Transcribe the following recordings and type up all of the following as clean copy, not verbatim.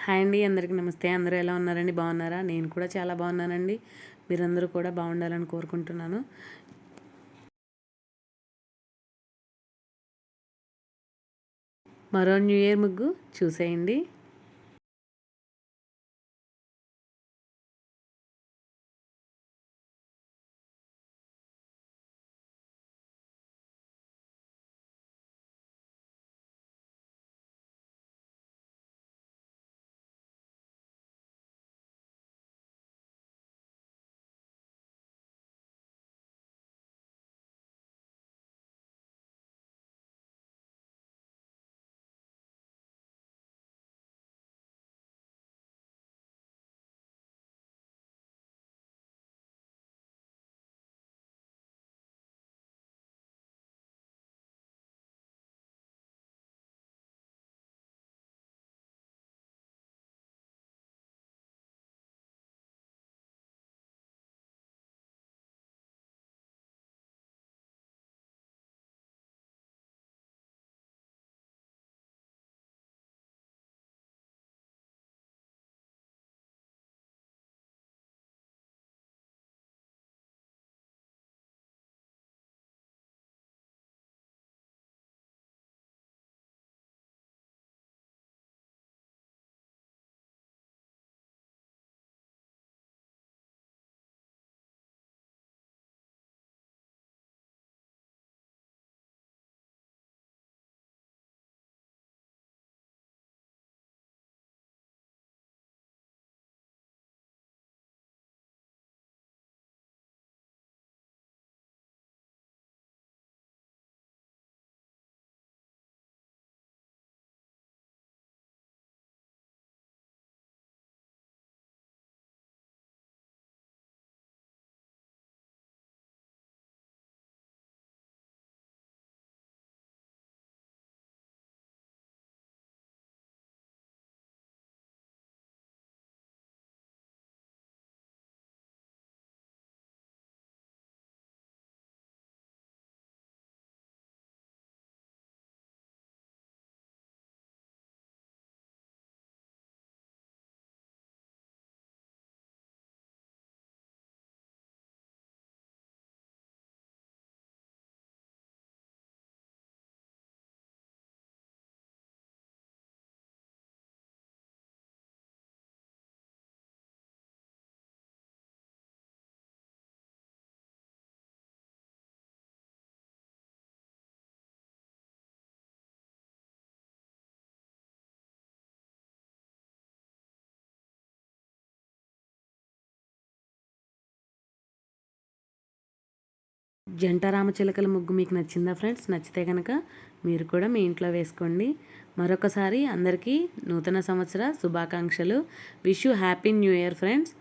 Hi అండి, అందరికీ నమస్తే. అందరూ ఎలా ఉన్నారండి? బాగున్నారా? నేను కూడా చాలా బాగున్నానండి. మీరందరూ కూడా బాగుండాలని కోరుకుంటున్నాను. మరో న్యూ ఇయర్ ముగ్గు చూసేయండి. జంట రామచిలకల ముగ్గు మీకు నచ్చిందా ఫ్రెండ్స్? నచ్చితే కనుక మీరు కూడా మీ ఇంట్లో వేసుకోండి. మరొకసారి అందరికీ నూతన సంవత్సర శుభాకాంక్షలు. Wish you happy new year friends.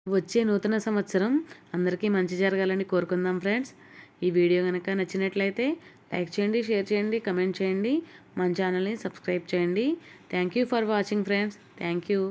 వచ్చే నూతన సంవత్సరం అందరికీ మంచి జరగాలని కోరుకుందాం ఫ్రెండ్స్. ఈ వీడియో కనుక నచ్చినట్లయితే లైక్ చేయండి, షేర్ చేయండి, కమెంట్ చేయండి. మన ఛానల్ని సబ్స్క్రైబ్ చేయండి. Thank you for watching friends. Thank you.